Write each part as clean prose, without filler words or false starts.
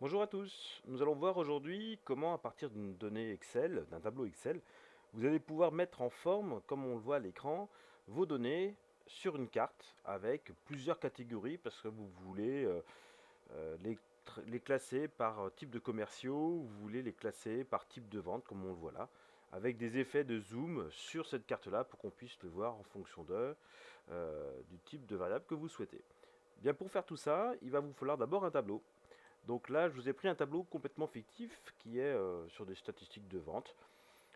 Bonjour à tous, nous allons voir aujourd'hui comment à partir d'une donnée Excel, d'un tableau Excel, vous allez pouvoir mettre en forme, comme on le voit à l'écran, vos données sur une carte avec plusieurs catégories parce que vous voulez les classer par type de commerciaux, vous voulez les classer par type de vente comme on le voit là, avec des effets de zoom sur cette carte là pour qu'on puisse le voir en fonction du type de variable que vous souhaitez. Bien pour faire tout ça, il va vous falloir d'abord un tableau. Donc là, je vous ai pris un tableau complètement fictif qui est sur des statistiques de vente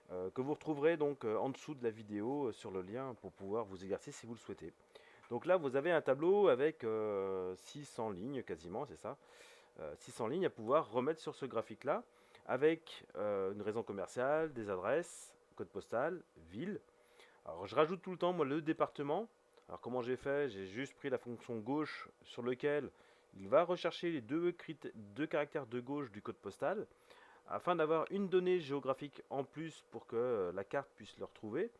que vous retrouverez donc en dessous de la vidéo sur le lien pour pouvoir vous exercer si vous le souhaitez. Donc là, vous avez un tableau avec 600 lignes quasiment, c'est ça, 600 lignes à pouvoir remettre sur ce graphique-là avec une raison commerciale, des adresses, code postal, ville. Alors je rajoute tout le temps moi le département. Alors comment j'ai fait? J'ai juste pris la fonction gauche sur lequel il va rechercher les deux caractères de gauche du code postal afin d'avoir une donnée géographique en plus pour que la carte puisse le retrouver.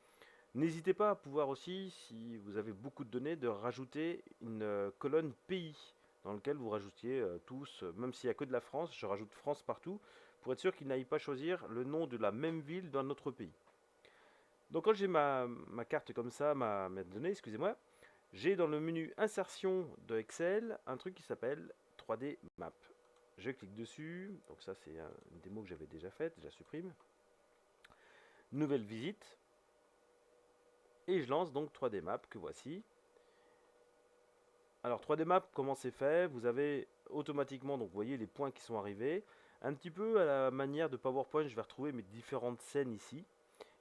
N'hésitez pas à pouvoir aussi, si vous avez beaucoup de données, de rajouter une colonne pays dans lequel vous rajoutiez tous, même s'il n'y a que de la France, je rajoute France partout pour être sûr qu'il n'aille pas choisir le nom de la même ville dans notre pays. Donc quand j'ai ma carte comme ça, mes données, excusez-moi, j'ai dans le menu insertion de Excel un truc qui s'appelle 3D Map. Je clique dessus, donc ça c'est une démo que j'avais déjà faite, je la supprime. Nouvelle visite, et je lance donc 3D Map que voici. Alors 3D Map, comment c'est fait? Vous avez automatiquement, donc vous voyez les points qui sont arrivés. Un petit peu à la manière de PowerPoint, je vais retrouver mes différentes scènes ici.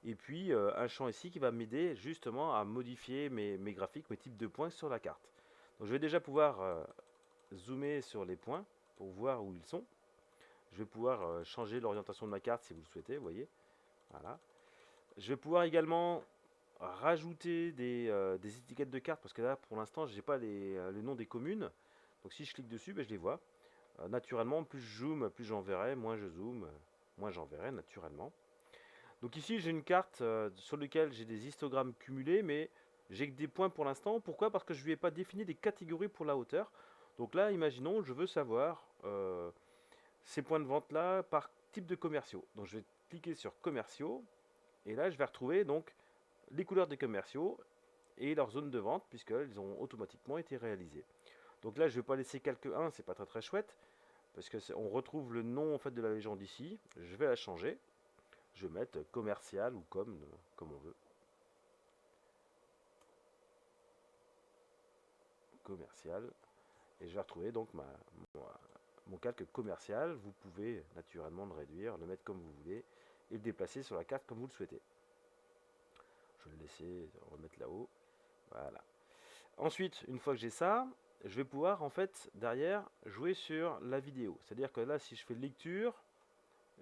Et puis un champ ici qui va m'aider justement à modifier mes graphiques, mes types de points sur la carte. Donc je vais déjà pouvoir zoomer sur les points pour voir où ils sont. Je vais pouvoir changer l'orientation de ma carte si vous le souhaitez, vous voyez. Voilà. Je vais pouvoir également rajouter des étiquettes de cartes parce que là pour l'instant je n'ai pas le nom des communes. Donc si je clique dessus, ben, je les vois. Naturellement, plus je zoome, plus j'en verrai, moins je zoome, moins j'en verrai naturellement. Donc ici j'ai une carte sur laquelle j'ai des histogrammes cumulés, mais j'ai que des points pour l'instant. Pourquoi? Parce que je ne lui ai pas défini des catégories pour la hauteur. Donc là, imaginons, je veux savoir ces points de vente là par type de commerciaux. Donc je vais cliquer sur commerciaux et là je vais retrouver donc les couleurs des commerciaux et leur zone de vente puisqu'elles ont automatiquement été réalisées. Donc là je ne vais pas laisser calque 1, c'est pas très très chouette parce que on retrouve le nom en fait de la légende ici. Je vais la changer. Je vais mettre commercial ou comme on veut. Commercial. Et je vais retrouver donc mon calque commercial. Vous pouvez naturellement le réduire, le mettre comme vous voulez et le déplacer sur la carte comme vous le souhaitez. Je vais le laisser remettre là-haut. Voilà. Ensuite, une fois que j'ai ça, je vais pouvoir en fait derrière jouer sur la vidéo. C'est-à-dire que là, si je fais lecture,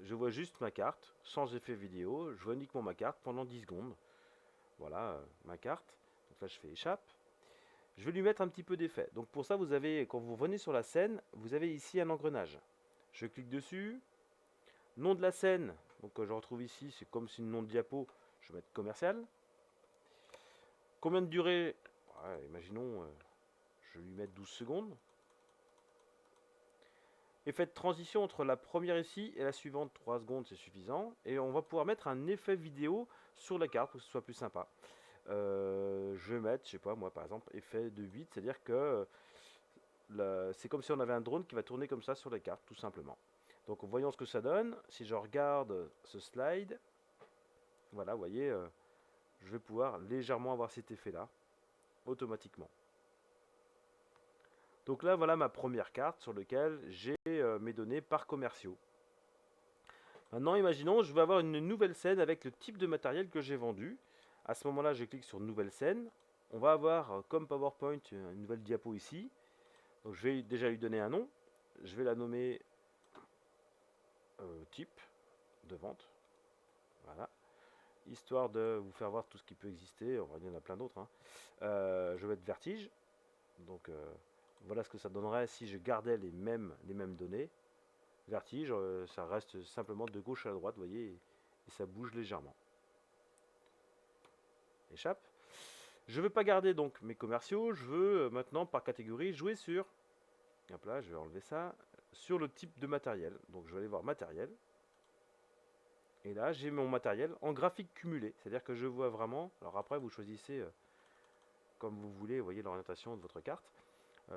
je vois juste ma carte, sans effet vidéo, je vois uniquement ma carte pendant 10 secondes. Voilà ma carte. Donc là, je fais échappe. Je vais lui mettre un petit peu d'effet. Donc pour ça, vous avez, quand vous venez sur la scène, vous avez ici un engrenage. Je clique dessus. Nom de la scène, donc que je retrouve ici, c'est comme si le nom de diapo, je vais mettre commercial. Combien de durée? Ouais, imaginons, je vais lui mettre 12 secondes. Effet de transition entre la première ici et la suivante, 3 secondes, c'est suffisant. Et on va pouvoir mettre un effet vidéo sur la carte pour que ce soit plus sympa. Je vais mettre, je sais pas, moi par exemple, effet de 8, c'est-à-dire que c'est comme si on avait un drone qui va tourner comme ça sur les cartes, tout simplement. Donc voyons ce que ça donne. Si je regarde ce slide, voilà, vous voyez, je vais pouvoir légèrement avoir cet effet-là, automatiquement. Donc là, voilà ma première carte sur laquelle j'ai mes données par commerciaux. Maintenant, imaginons, je vais avoir une nouvelle scène avec le type de matériel que j'ai vendu. À ce moment-là, je clique sur Nouvelle scène. On va avoir, comme PowerPoint, une nouvelle diapo ici. Donc, je vais déjà lui donner un nom. Je vais la nommer type de vente. Voilà. Histoire de vous faire voir tout ce qui peut exister. Il y en a plein d'autres. Hein. Je vais mettre vertige. Donc, voilà ce que ça donnerait si je gardais les mêmes données. Vertige, ça reste simplement de gauche à droite, vous voyez, et ça bouge légèrement. Échappe. Je ne veux pas garder donc mes commerciaux, je veux maintenant par catégorie jouer sur. Hop là, je vais enlever ça. sur le type de matériel. Donc je vais aller voir matériel. Et là, j'ai mon matériel en graphique cumulé. C'est-à-dire que je vois vraiment. Alors après, vous choisissez comme vous voulez, vous voyez l'orientation de votre carte,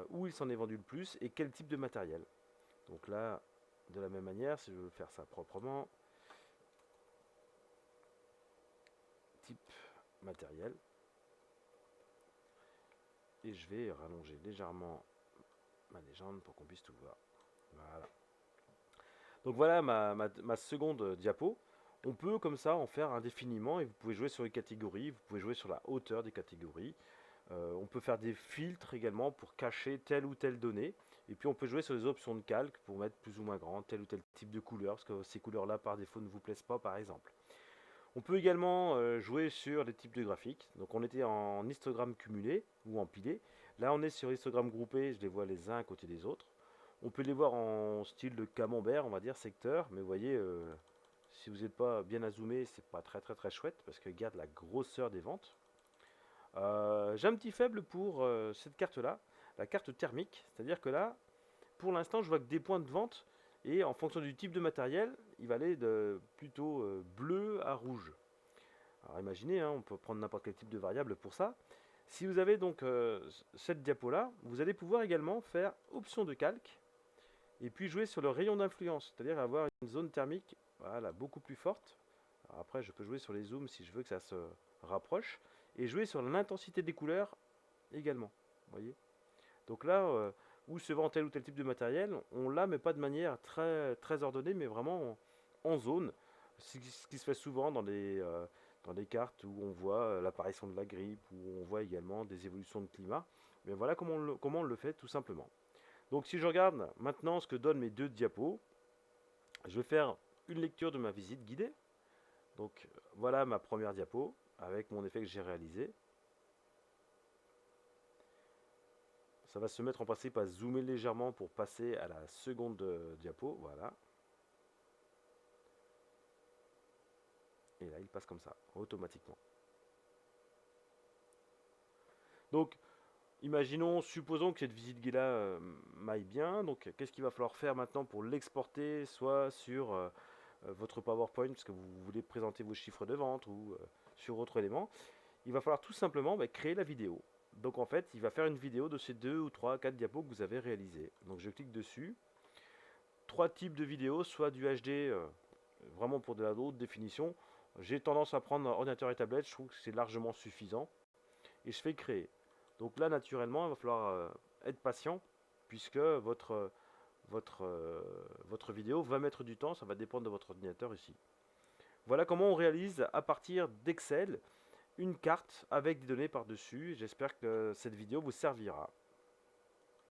où il s'en est vendu le plus et quel type de matériel. Donc là, de la même manière, si je veux faire ça proprement, type matériel. Et je vais rallonger légèrement ma légende pour qu'on puisse tout voir. Voilà. Donc voilà ma seconde diapo. On peut comme ça en faire indéfiniment et vous pouvez jouer sur les catégories, vous pouvez jouer sur la hauteur des catégories. On peut faire des filtres également pour cacher telle ou telle donnée. Et puis on peut jouer sur les options de calque pour mettre plus ou moins grand tel ou tel type de couleur, parce que ces couleurs-là par défaut ne vous plaisent pas par exemple. On peut également jouer sur les types de graphiques. Donc on était en histogramme cumulé ou empilé. Là on est sur histogramme groupé, je les vois les uns à côté des autres. On peut les voir en style de camembert, on va dire secteur, mais vous voyez, si vous n'êtes pas bien à zoomer, c'est pas très chouette parce qu'il garde la grosseur des ventes. J'ai un petit faible pour cette carte-là, la carte thermique, c'est-à-dire que là, pour l'instant, je vois que des points de vente et en fonction du type de matériel, il va aller de plutôt bleu à rouge. Alors imaginez, hein, on peut prendre n'importe quel type de variable pour ça. Si vous avez donc cette diapo-là, vous allez pouvoir également faire option de calque et puis jouer sur le rayon d'influence, c'est-à-dire avoir une zone thermique voilà, beaucoup plus forte. Alors après, je peux jouer sur les zooms si je veux que ça se rapproche et jouer sur l'intensité des couleurs également. Voyez. Donc là, où se vend tel ou tel type de matériel, on l'a mais pas de manière très ordonnée, mais vraiment en zone. C'est ce qui se fait souvent dans des cartes où on voit l'apparition de la grippe, où on voit également des évolutions de climat. Mais voilà comment on le fait tout simplement. Donc si je regarde maintenant ce que donnent mes deux diapos, je vais faire une lecture de ma visite guidée. Donc voilà ma première diapo avec mon effet que j'ai réalisé. Ça va se mettre en principe à zoomer légèrement pour passer à la seconde diapo. Voilà. Et là, il passe comme ça, automatiquement. Donc, imaginons, supposons que cette visite guide-là m'aille bien. Donc, qu'est-ce qu'il va falloir faire maintenant pour l'exporter, soit sur votre PowerPoint, parce que vous voulez présenter vos chiffres de vente, ou sur autre élément. Il va falloir tout simplement créer la vidéo. Donc, en fait, il va faire une vidéo de ces 2 ou 3, 4 diapos que vous avez réalisés. Donc, je clique dessus. 3 types de vidéos, soit du HD, vraiment pour de la haute définition. J'ai tendance à prendre ordinateur et tablette, je trouve que c'est largement suffisant. Et je fais créer. Donc là, naturellement, il va falloir être patient, puisque votre vidéo va mettre du temps, ça va dépendre de votre ordinateur ici. Voilà comment on réalise à partir d'Excel une carte avec des données par-dessus. J'espère que cette vidéo vous servira.